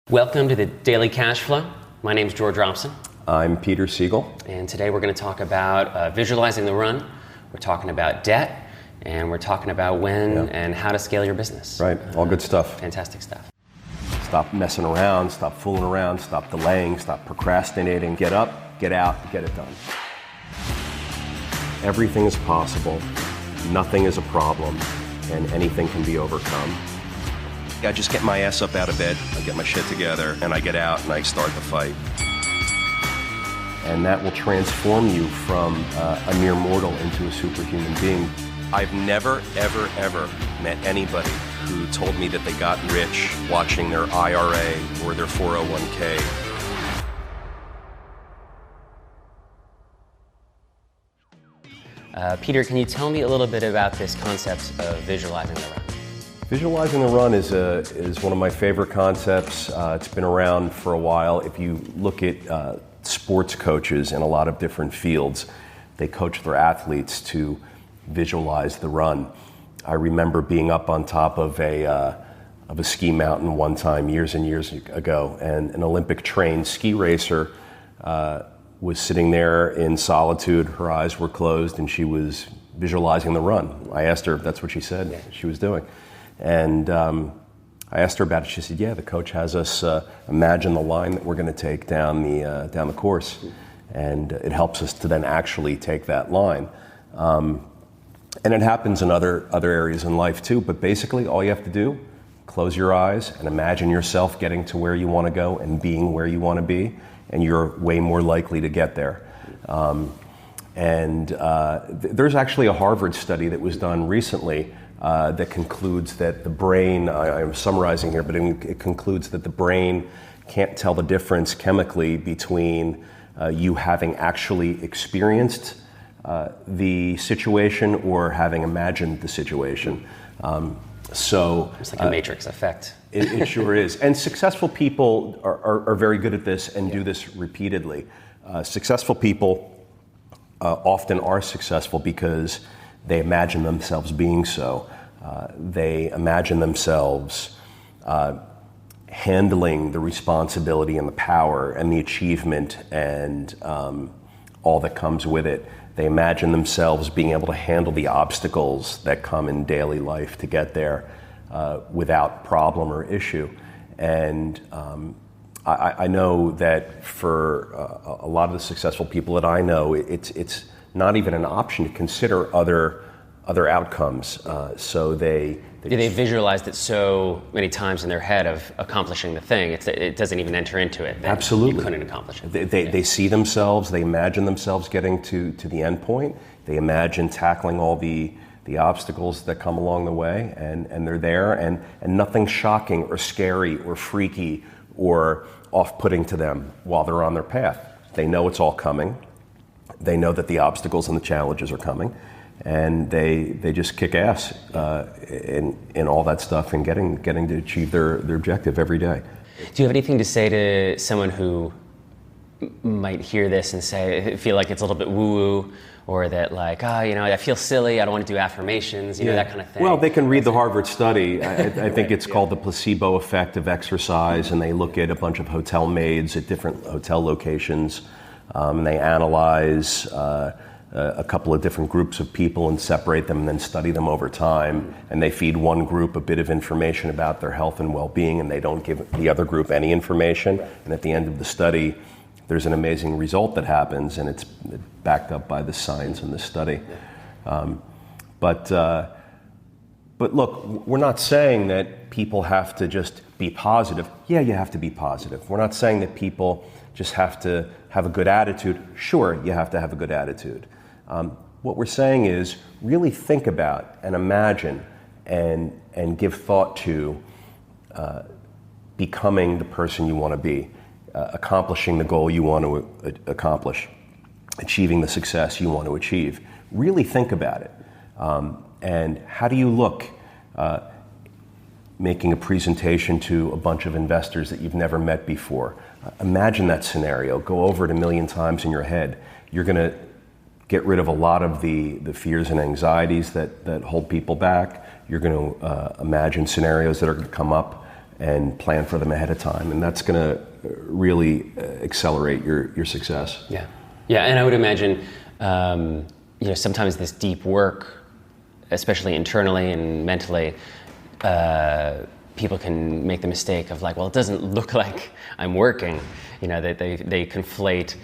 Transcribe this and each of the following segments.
Welcome to the Daily Cash Flow. My name is George Robson. I'm Peter Siegel. And today we're going to talk about visualizing the run. We're talking about debt, and we're talking about when and how to scale your business. Right, all good stuff. Fantastic stuff. Stop messing around, stop fooling around, stop delaying, stop procrastinating. Get up, get out, get it done. Everything is possible, nothing is a problem, and anything can be overcome. I just get my ass up out of bed, I get my shit together, and I get out and I start the fight. And that will transform you from a mere mortal into a superhuman being. I've never, ever met anybody who told me that they got rich watching their IRA or their 401k. Peter, can you tell me a little bit about this concept of visualizing the run? Visualizing the run is one of my favorite concepts. It's been around for a while. If you look at sports coaches in a lot of different fields, they coach their athletes to visualize the run. I remember being up on top of a ski mountain one time years and years ago, and an Olympic trained ski racer was sitting there in solitude. Her eyes were closed and she was visualizing the run. I asked her if that's what she said she was doing. And I asked her about it. She said, yeah, the coach has us imagine the line that we're going to take down the course. And it helps us to then actually take that line. And it happens in other areas in life too. But basically, all you have to do, close your eyes and imagine yourself getting to where you want to go and being where you want to be. And you're way more likely to get there. There's actually a Harvard study that was done recently that concludes that the brain, I'm summarizing here, but it concludes that the brain can't tell the difference chemically between you having actually experienced the situation or having imagined the situation. So it's like a matrix effect. It sure is. And successful people are very good at this and do this repeatedly. Successful people often are successful because they imagine themselves being so. They imagine themselves handling the responsibility and the power and the achievement and all that comes with it. They imagine themselves being able to handle the obstacles that come in daily life to get there without problem or issue. And I know that for a lot of the successful people that I know, it's not even an option to consider other outcomes. So they visualized it so many times in their head of accomplishing the thing. It doesn't even enter into it. Absolutely. You couldn't accomplish it. They see themselves, they imagine themselves getting to the end point. They imagine tackling all the obstacles that come along the way, and they're there, and nothing shocking or scary or freaky or off-putting to them while they're on their path. They know it's all coming. They know that the obstacles and the challenges are coming. And they just kick ass in all that stuff and getting to achieve their objective every day. Do you have anything to say to someone who might hear this and feel like it's a little bit woo-woo, or that like, I feel silly, I don't want to do affirmations, that kind of thing? Well, they can read the Harvard study. I think it's called the Placebo Effect of exercise, and they look at a bunch of hotel maids at different hotel locations, and they analyze a couple of different groups of people and separate them and then study them over time. And they feed one group a bit of information about their health and well-being, and they don't give the other group any information. And at the end of the study, there's an amazing result that happens, and it's backed up by the science in the study. But look, we're not saying that people have to just be positive. Yeah, you have to be positive. We're not saying that people just have to have a good attitude. Sure, you have to have a good attitude. What we're saying is really think about and imagine and give thought to becoming the person you want to be, accomplishing the goal you want to accomplish, achieving the success you want to achieve. Really think about it. And how do you look making a presentation to a bunch of investors that you've never met before? Imagine that scenario. Go over it 1,000,000 times in your head. You're going to get rid of a lot of the fears and anxieties that hold people back. You're going to imagine scenarios that are going to come up and plan for them ahead of time. And that's going to really accelerate your success. Yeah. Yeah, and I would imagine, sometimes this deep work, especially internally and mentally, people can make the mistake of like, well, it doesn't look like I'm working. They conflate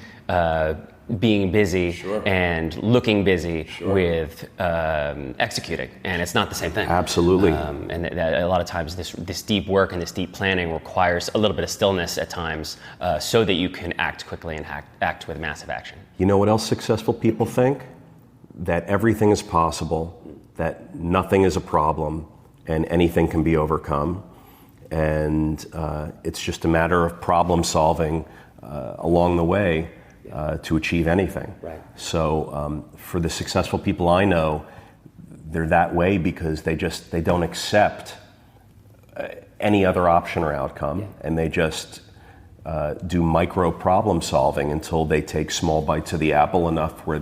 being busy Sure. and looking busy Sure. with executing, and it's not the same thing. Absolutely. And a lot of times this deep work and this deep planning requires a little bit of stillness at times, so that you can act quickly and act with massive action. You know what else successful people think? That everything is possible, that nothing is a problem, and anything can be overcome. And it's just a matter of problem solving along the way to achieve anything. Right. So for the successful people I know, they're that way because they don't accept any other option or outcome, and they just do micro problem solving until they take small bites of the apple enough where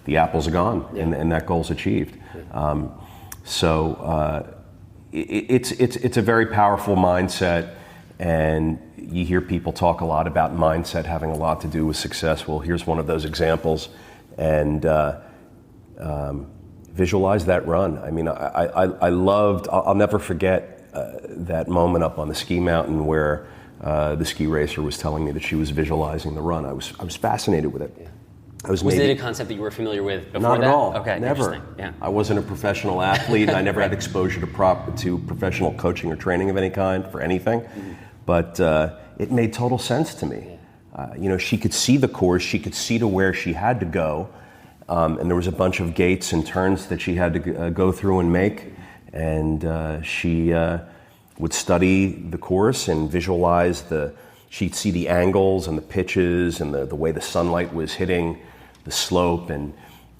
the apples are gone, and that goal's achieved. It's a very powerful mindset, and you hear people talk a lot about mindset having a lot to do with success. Well, here's one of those examples, and visualize that run. I mean, I'll never forget that moment up on the ski mountain where the ski racer was telling me that she was visualizing the run. I was fascinated with it. Yeah. Was it a concept that you were familiar with before Not that? at all. Okay, never. Interesting. Yeah. I wasn't a professional athlete, and I never had exposure to professional coaching or training of any kind for anything. Mm-hmm. But it made total sense to me. Yeah. She could see the course, she could see to where she had to go, and there was a bunch of gates and turns that she had to go through and make. And she would study the course and visualize she'd see the angles and the pitches and the way the sunlight was hitting the slope, and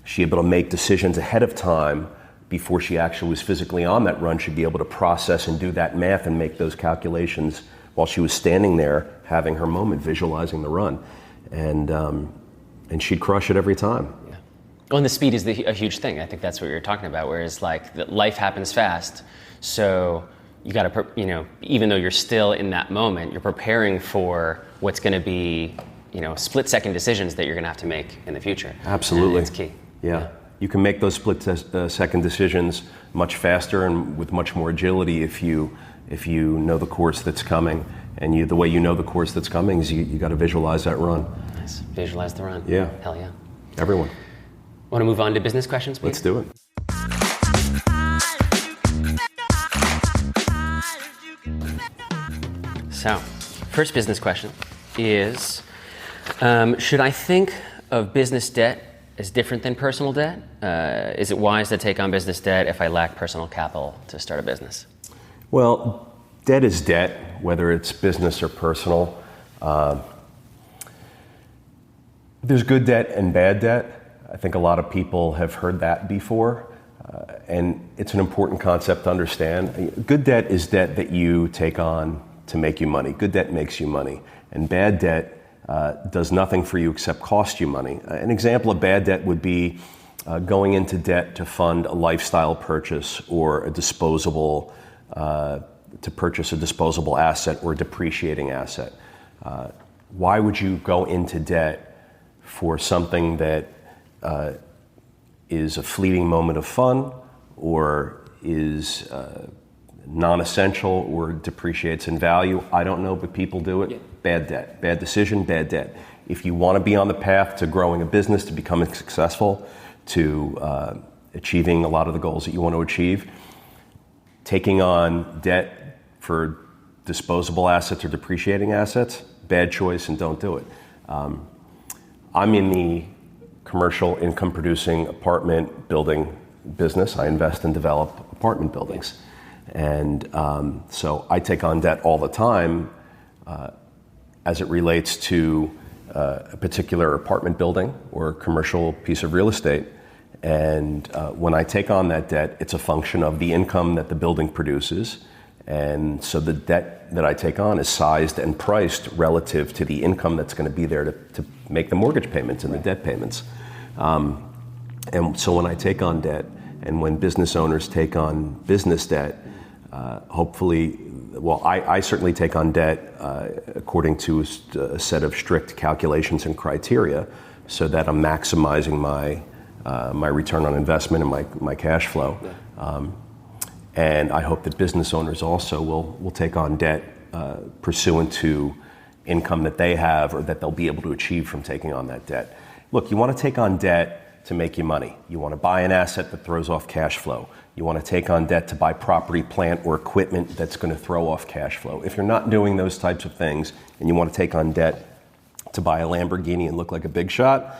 she'd be able to make decisions ahead of time before she actually was physically on that run. She'd be able to process and do that math and make those calculations while she was standing there having her moment, visualizing the run. And she'd crush it every time. Yeah. Well, and the speed is a huge thing. I think that's what you're talking about, whereas like life happens fast. So you got to, even though you're still in that moment, you're preparing for what's going to be, split-second decisions that you're going to have to make in the future. Absolutely. And it's key. Yeah. You can make those split-second decisions much faster and with much more agility if you know the course that's coming. And the way you know the course that's coming is you got to visualize that run. Nice. Visualize the run. Yeah. Hell yeah. Everyone. Want to move on to business questions, please? Let's do it. So, first business question is, should I think of business debt as different than personal debt? Is it wise to take on business debt if I lack personal capital to start a business? Well, debt is debt, whether it's business or personal. There's good debt and bad debt. I think a lot of people have heard that before, and it's an important concept to understand. Good debt is debt that you take on to make you money. Good debt makes you money, and bad debt does nothing for you except cost you money. An example of bad debt would be going into debt to fund a lifestyle purchase or a disposable, to purchase a disposable asset or a depreciating asset. Why would you go into debt for something that is a fleeting moment of fun or is non-essential or depreciates in value? I don't know, but people do it. Yeah. Bad debt, bad decision, bad debt. If you want to be on the path to growing a business, to becoming successful, to achieving a lot of the goals that you want to achieve, taking on debt for disposable assets or depreciating assets, bad choice, and don't do it. I'm in the commercial income producing apartment building business. I invest and develop apartment buildings. And so I take on debt all the time as it relates to a particular apartment building or a commercial piece of real estate. And when I take on that debt, it's a function of the income that the building produces. And so the debt that I take on is sized and priced relative to the income that's going to be there to make the mortgage payments and the debt payments. And so when I take on debt, and when business owners take on business debt, hopefully well, I certainly take on debt according to a set of strict calculations and criteria so that I'm maximizing my return on investment and my cash flow. Yeah. And I hope that business owners also will take on debt pursuant to income that they have or that they'll be able to achieve from taking on that debt. Look, you want to take on debt to make you money. You want to buy an asset that throws off cash flow. You want to take on debt to buy property, plant, or equipment that's going to throw off cash flow. If you're not doing those types of things and you want to take on debt to buy a Lamborghini and look like a big shot,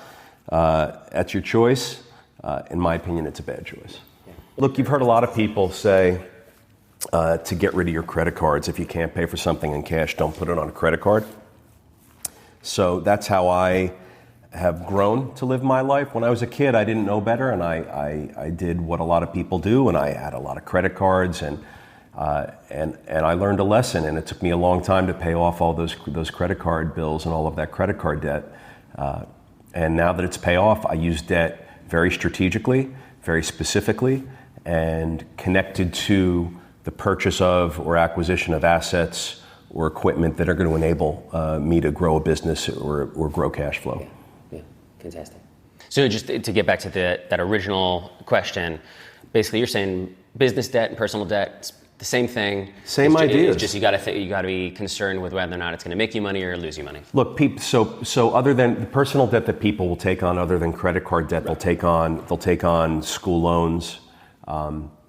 that's your choice. In my opinion, it's a bad choice. Yeah. Look, you've heard a lot of people say to get rid of your credit cards. If you can't pay for something in cash, don't put it on a credit card. So that's how I have grown to live my life. When I was a kid, I didn't know better, and I did what a lot of people do, and I had a lot of credit cards, and I learned a lesson, and it took me a long time to pay off all those credit card bills and all of that credit card debt. And now that it's paid off, I use debt very strategically, very specifically, and connected to the purchase of or acquisition of assets or equipment that are going to enable me to grow a business or grow cash flow. Yeah. Fantastic. So just to get back to that original question, basically you're saying business debt and personal debt, it's the same thing. Same idea. It's just you got to be concerned with whether or not it's going to make you money or lose you money. Look, so other than the personal debt that people will take on, other than credit card debt, they'll take on school loans.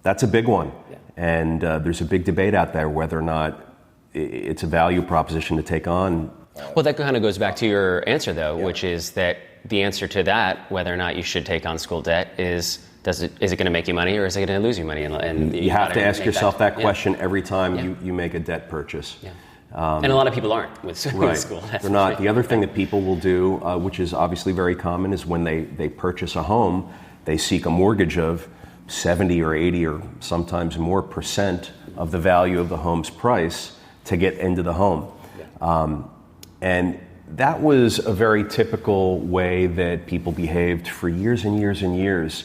That's a big one, yeah. And there's a big debate out there whether or not it's a value proposition to take on. Well, that kind of goes back to your answer, though, yeah. Which is that the answer to that, whether or not you should take on school debt, is it going to make you money or is it going to lose you money? And you have to ask yourself that question every time you make a debt purchase. Yeah. And a lot of people aren't with school. They're not. The other thing that people will do, which is obviously very common, is when they purchase a home, they seek a mortgage of 70 or 80 or sometimes more % of the value of the home's price to get into the home. Yeah. And that was a very typical way that people behaved for years and years and years,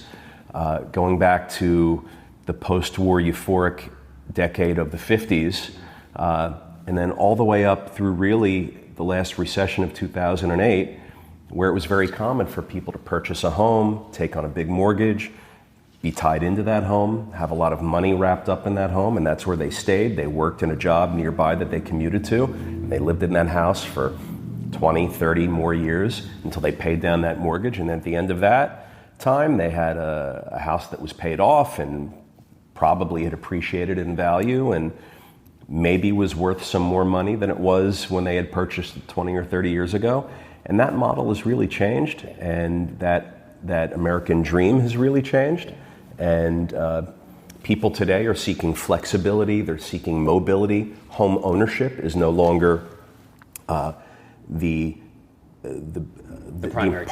going back to the post-war euphoric decade of the 50s, and then all the way up through really the last recession of 2008, where it was very common for people to purchase a home, take on a big mortgage, be tied into that home, have a lot of money wrapped up in that home, and that's where they stayed. They worked in a job nearby that they commuted to, and they lived in that house for 20, 30 more years until they paid down that mortgage. And at the end of that time, they had a house that was paid off and probably had appreciated in value and maybe was worth some more money than it was when they had purchased it 20 or 30 years ago. And that model has really changed, and that American dream has really changed. And people today are seeking flexibility, they're seeking mobility. Home ownership is no longer the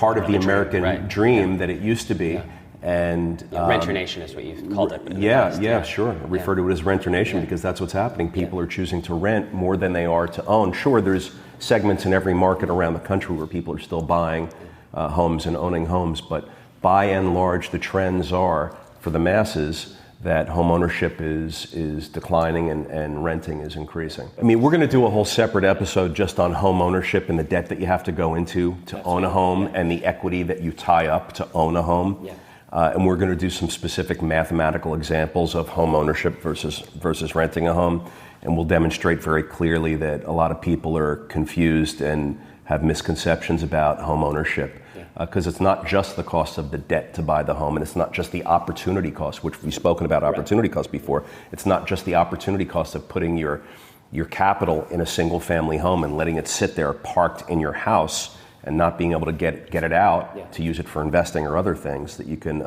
part of the American dream that it used to be. Yeah. And Renter Nation is what you've called it. Sure. I refer to it as Renter Nation because that's what's happening. People are choosing to rent more than they are to own. Sure, there's segments in every market around the country where people are still buying homes and owning homes, but by and large, the trends are for the masses that home ownership is declining and renting is increasing. I mean, we're going to do a whole separate episode just on home ownership and the debt that you have to go into to own a home and the equity that you tie up to own a home. Yeah. And we're going to do some specific mathematical examples of home ownership versus renting a home. And we'll demonstrate very clearly that a lot of people are confused and have misconceptions about home ownership. Because it's not just the cost of the debt to buy the home, and it's not just the opportunity cost, which we've spoken about opportunity cost before. It's not just the opportunity cost of putting your capital in a single family home and letting it sit there parked in your house and not being able to get it out to use it for investing or other things that you can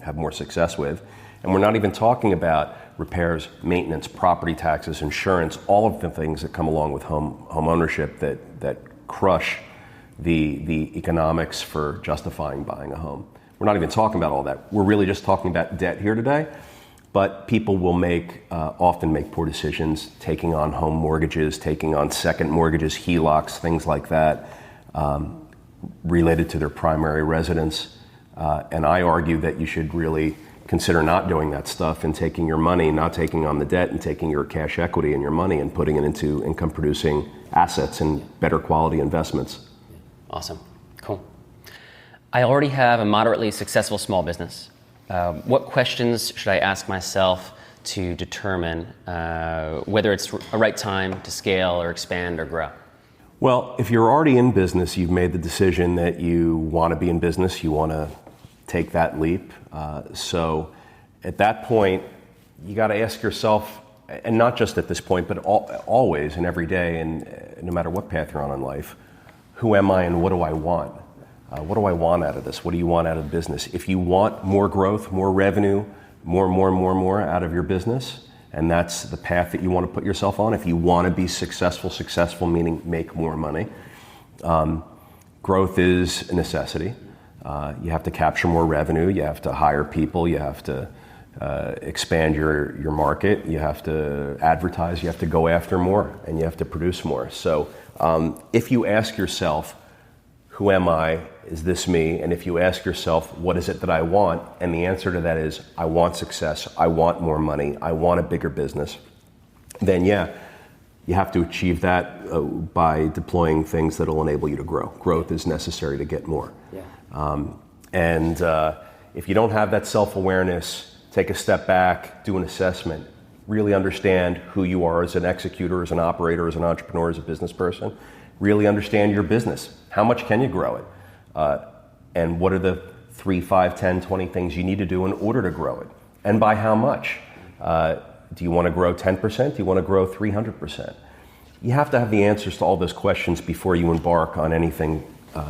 have more success with. And we're not even talking about repairs, maintenance, property taxes, insurance, all of the things that come along with home ownership that crush the economics for justifying buying a home. We're not even talking about all that. We're really just talking about debt here today. But people will often make poor decisions, taking on home mortgages, taking on second mortgages, HELOCs, things like that, related to their primary residence. And I argue that you should really consider not doing that stuff and taking your money, not taking on the debt, and taking your cash equity and your money and putting it into income producing assets and better quality investments. Awesome. Cool. I already have a moderately successful small business. What questions should I ask myself to determine whether it's a right time to scale or expand or grow? Well, if you're already in business, you've made the decision that you want to be in business, you want to take that leap. So at that point, you got to ask yourself, and not just at this point, but always and every day, and no matter what path you're on in life, who am I and what do I want? What do I want out of this? What do you want out of business? If you want more growth, more revenue, more out of your business, and that's the path that you want to put yourself on, if you want to be successful meaning make more money, growth is a necessity. You have to capture more revenue, you have to hire people, you have to expand your market, you have to advertise, you have to go after more, and you have to produce more. So if you ask yourself, who am I? Is this me? And if you ask yourself, what is it that I want? And the answer to that is, I want success, I want more money, I want a bigger business. Then yeah, you have to achieve that by deploying things that will enable you to grow. Growth is necessary to get more. Yeah. If you don't have that self-awareness, take a step back, do an assessment, really understand who you are as an executor, as an operator, as an entrepreneur, as a business person. Really understand your business. How much can you grow it? And what are the 3, 5, 10, 20 things you need to do in order to grow it? And by how much? Do you want to grow 10%? Do you want to grow 300%? You have to have the answers to all those questions before you embark on anything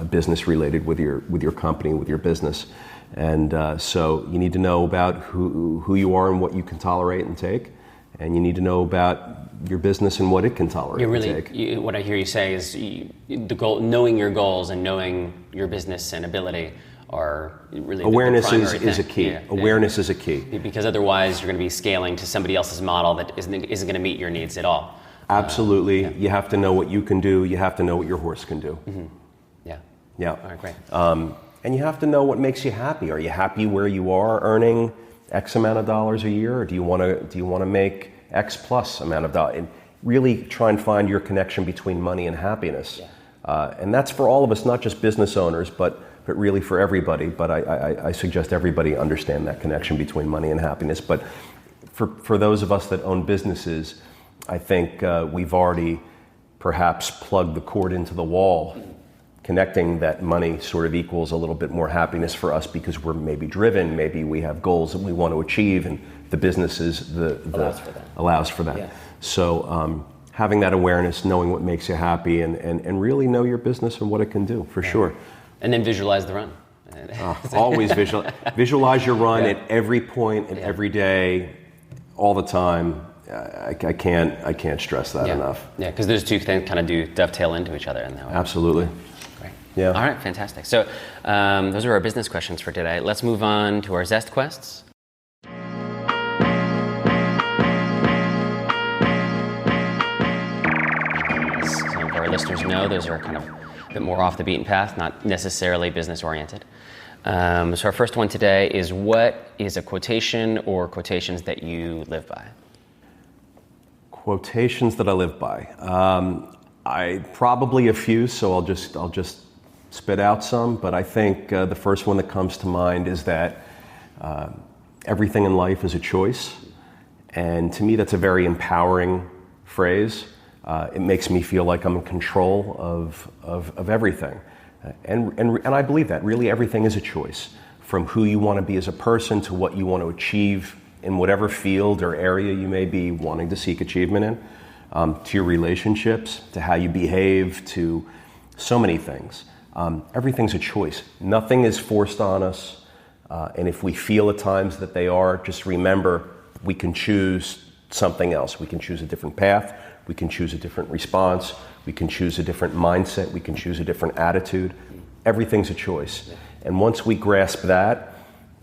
business related with your company, with your business. And so you need to know about who you are and what you can tolerate and take. And you need to know about your business and what it can tolerate and take. What I hear you say is the goal, knowing your goals and knowing your business and ability are really awareness the primary is a key. Yeah, awareness is a key. Because otherwise you're going to be scaling to somebody else's model that isn't going to meet your needs at all. Absolutely. You have to know what you can do. You have to know what your horse can do. Mm-hmm. Yeah. All right, great. And you have to know what makes you happy. Are you happy where you are earning X amount of dollars a year, or do you want to make X plus amount of dollars? And really try and find your connection between money and happiness. Yeah. And that's for all of us, not just business owners, but really for everybody. But I suggest everybody understand that connection between money and happiness. But for those of us that own businesses, I think we've already perhaps plugged the cord into the wall, connecting that money sort of equals a little bit more happiness for us because we're maybe driven, maybe we have goals that we want to achieve, and the business is allows for that. Yeah. So having that awareness, knowing what makes you happy, and really know your business and what it can do, for sure. And then visualize the run. Always visualize your run at every point, and every day, all the time. I can't stress that enough. Yeah, because those two things kind of do dovetail into each other in that way. Absolutely. Great. Yeah. All right, fantastic. So those are our business questions for today. Let's move on to our Zest quests. As some of our listeners know, those are kind of a bit more off the beaten path, not necessarily business oriented. So our first one today is, what is a quotation or quotations that you live by? Quotations that I live by. I probably a few, so I'll just spit out some. But I think the first one that comes to mind is that everything in life is a choice, and to me that's a very empowering phrase. It makes me feel like I'm in control of everything, and I believe that really everything is a choice, from who you want to be as a person to what you want to achieve in whatever field or area you may be wanting to seek achievement in, to your relationships, to how you behave, to so many things. Everything's a choice. Nothing is forced on us, and if we feel at times that they are, just remember we can choose something else. We can choose a different path, we can choose a different response, we can choose a different mindset, we can choose a different attitude. Everything's a choice. And once we grasp that,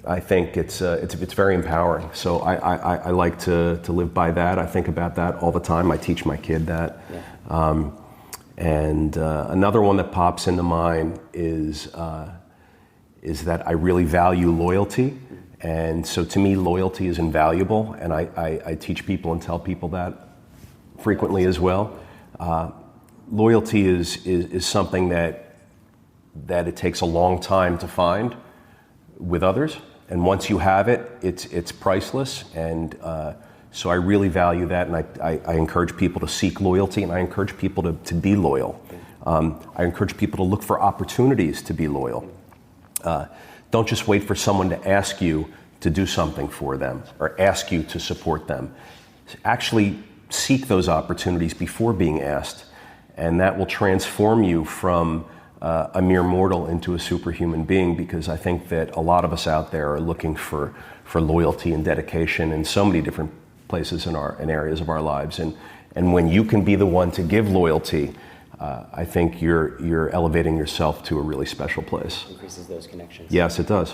I think it's very empowering. So I like to live by that. I think about that all the time. I teach my kid that. Yeah. And another one that pops into mind is that I really value loyalty, And so to me, loyalty is invaluable, and I teach people and tell people that frequently as well. Loyalty is something that it takes a long time to find with others, and once you have it, it's priceless. And so I really value that, and I encourage people to seek loyalty, and I encourage people to be loyal. I encourage people to look for opportunities to be loyal. Don't just wait for someone to ask you to do something for them or ask you to support them. Actually seek those opportunities before being asked, and that will transform you from a mere mortal into a superhuman being, because I think that a lot of us out there are looking for loyalty and dedication in so many different places in areas of our lives. And when you can be the one to give loyalty, I think you're elevating yourself to a really special place. Increases those connections. Yes, it does.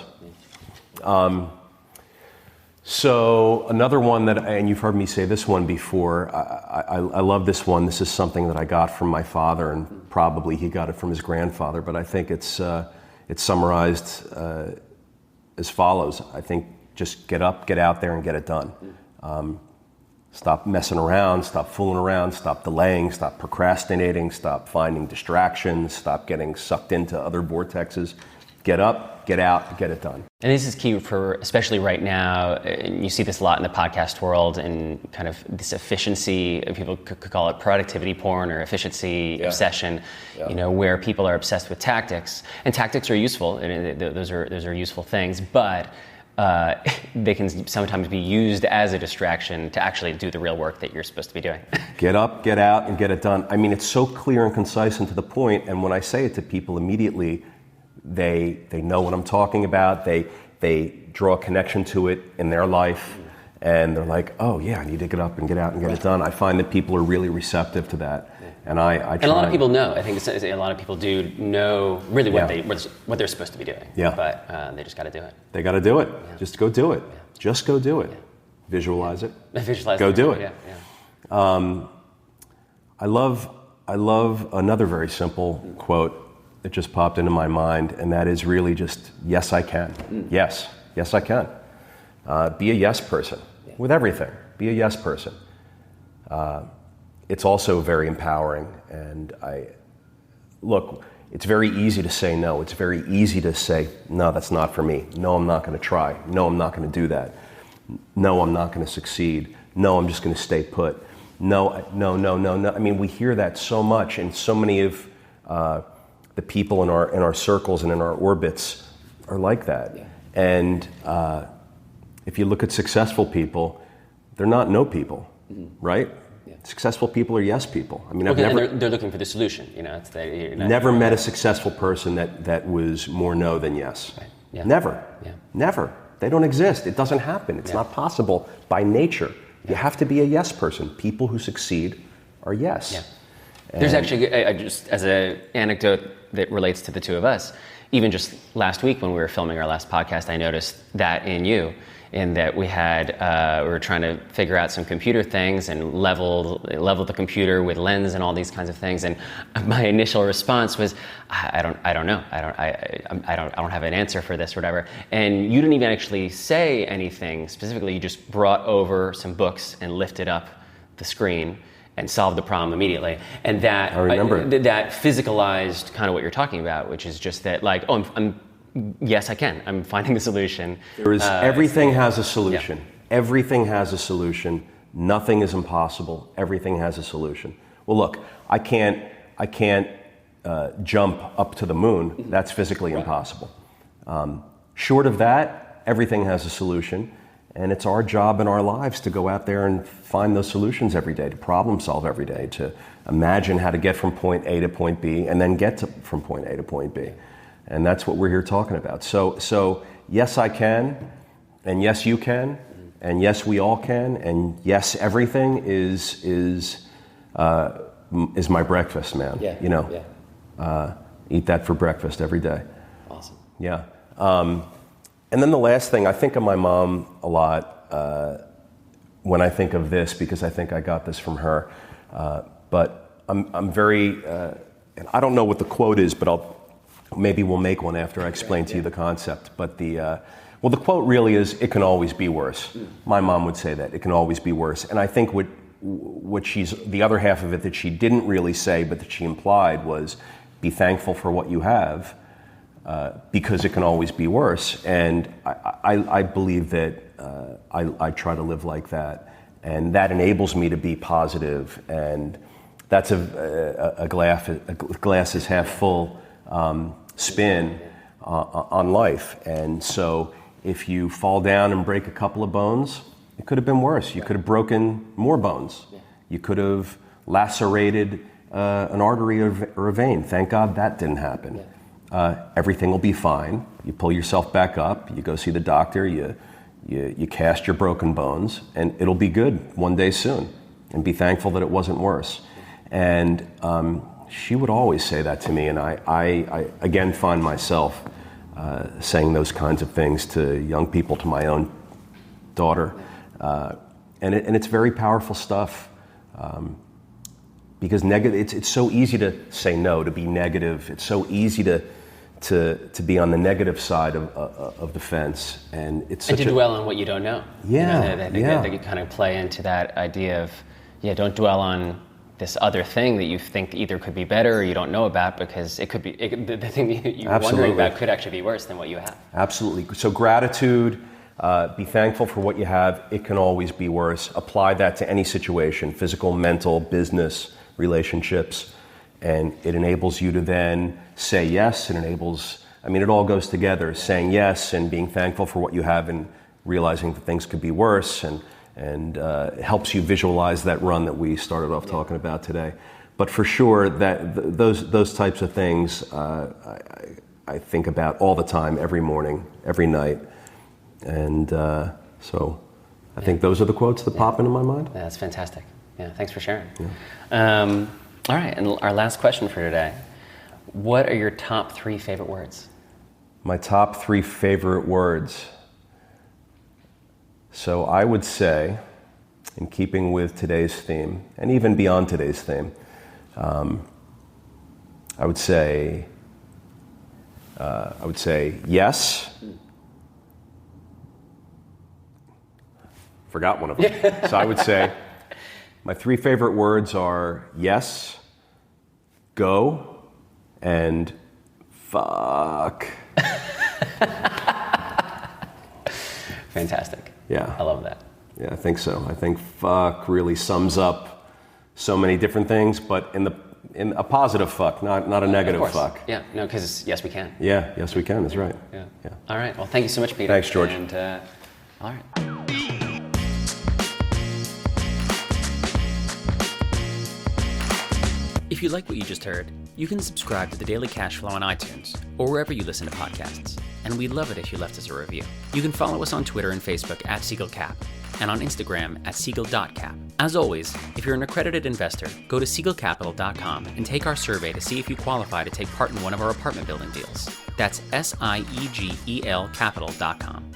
So another one and you've heard me say this one before, I love this one. This is something that I got from my father, and probably he got it from his grandfather, but I think it's summarized as follows. I think just get up, get out there, and get it done. Stop messing around, stop fooling around, stop delaying, stop procrastinating, stop finding distractions, stop getting sucked into other vortexes. Get up, get out, get it done. And this is key for, especially right now, and you see this a lot in the podcast world, and kind of this efficiency, people could call it productivity porn or efficiency obsession, where people are obsessed with tactics. And tactics are useful, and those are useful things, but they can sometimes be used as a distraction to actually do the real work that you're supposed to be doing. Get up, get out, and get it done. I mean, it's so clear and concise and to the point, and when I say it to people immediately, they know what I'm talking about, they draw a connection to it in their life, and they're like, oh yeah, I need to get up and get out and get it done. I find that people are really receptive to that. And I try. And a lot of people know. I think a lot of people do know really what they're supposed to be doing. Yeah. But they just got to do it. They got to do it. Yeah. Just go do it. Yeah. Just go do it. Yeah. Visualize it. Visualize go it. do it. Yeah. I love another very simple quote that just popped into my mind, and that is really just, yes, I can. Yes, I can. Be a yes person with everything. Be a yes person. It's also very empowering, and it's very easy to say no. It's very easy to say, no, that's not for me. No, I'm not going to try. No, I'm not going to do that. No, I'm not going to succeed. No, I'm just going to stay put. No. I mean, we hear that so much, and so many of the people in our circles and in our orbits are like that. Yeah. And if you look at successful people, they're not no people, right? Yeah. Successful people are yes people. I mean, they're looking for the solution. Never met a successful person that was more no than yes. Right. Yeah. Never. Yeah. Never. They don't exist. It doesn't happen. It's not possible by nature. Yeah. You have to be a yes person. People who succeed are yes. Yeah. There's actually, just as an anecdote that relates to the two of us, even just last week when we were filming our last podcast, I noticed that in you, in that we were trying to figure out some computer things and leveled the computer with lens and all these kinds of things. And my initial response was, I don't know. I don't have an answer for this or whatever. And you didn't even actually say anything specifically. You just brought over some books and lifted up the screen and solved the problem immediately. And that, I remember. That physicalized kind of what you're talking about, which is just that, like, yes, I can. I'm finding the solution. Everything has a solution. Yeah. Everything has a solution. Nothing is impossible. Everything has a solution. Well, look, I can't jump up to the moon. That's physically impossible. Short of that, everything has a solution. And it's our job in our lives to go out there and find those solutions every day, to problem solve every day, to imagine how to get from point A to point B, and then get from point A to point B. And that's what we're here talking about. So yes, I can, and yes, you can, and yes, we all can, and yes, everything is my breakfast, man. Yeah. Eat that for breakfast every day. Awesome. Yeah. And then the last thing, I think of my mom a lot when I think of this, because I think I got this from her. But I'm very, and I don't know what the quote is, but maybe we'll make one after I explain to you the concept. But Well, the quote really is, "It can always be worse." My mom would say that, "It can always be worse." And I think what she's, the other half of it that she didn't really say, but that she implied was, be thankful for what you have, because it can always be worse. And I believe that I try to live like that. And that enables me to be positive. And that's a glass is half full spin on life. And so if you fall down and break a couple of bones, it could have been worse. You could have broken more bones. You could have lacerated an artery or a vein. Thank God that didn't happen. Everything will be fine. You pull yourself back up. You go see the doctor. You cast your broken bones, and it'll be good one day soon. And be thankful that it wasn't worse. And she would always say that to me, and I again find myself saying those kinds of things to young people, to my own daughter. And it's very powerful stuff, because it's so easy to say no, to be negative. It's so easy to be on the negative side of the fence, and it's such and to dwell on what you don't know. Yeah, that you kind of play into that idea of, don't dwell on this other thing that you think either could be better or you don't know about, because the thing that you're wondering about could actually be worse than what you have. Absolutely. So gratitude. Be thankful for what you have. It can always be worse. Apply that to any situation, physical, mental, business, relationships, and it enables you to then say yes. It all goes together, saying yes and being thankful for what you have and realizing that things could be worse, and it helps you visualize that run that we started off talking about today. But for sure, that those types of things I think about all the time, every morning, every night. And so I think those are the quotes that pop into my mind. Yeah, that's fantastic. Yeah, thanks for sharing. Yeah. All right, and our last question for today. What are your top 3 favorite words? My top 3 favorite words. So I would say, in keeping with today's theme, and even beyond today's theme, I would say yes. Forgot one of them. So I would say my 3 favorite words are yes, go, and fuck. Fantastic. Yeah. I love that. Yeah, I think so. I think fuck really sums up so many different things, but in a positive fuck, not a negative fuck. Yeah, no, because yes, we can. Yeah, yes, we can. That's right. Yeah. All right. Well, thank you so much, Peter. Thanks, George. And all right. If you like what you just heard, you can subscribe to The Daily Cash Flow on iTunes or wherever you listen to podcasts. And we'd love it if you left us a review. You can follow us on Twitter and Facebook at SiegelCap and on Instagram at Siegel.cap. As always, if you're an accredited investor, go to SiegelCapital.com and take our survey to see if you qualify to take part in one of our apartment building deals. That's SIEGEL Capital.com.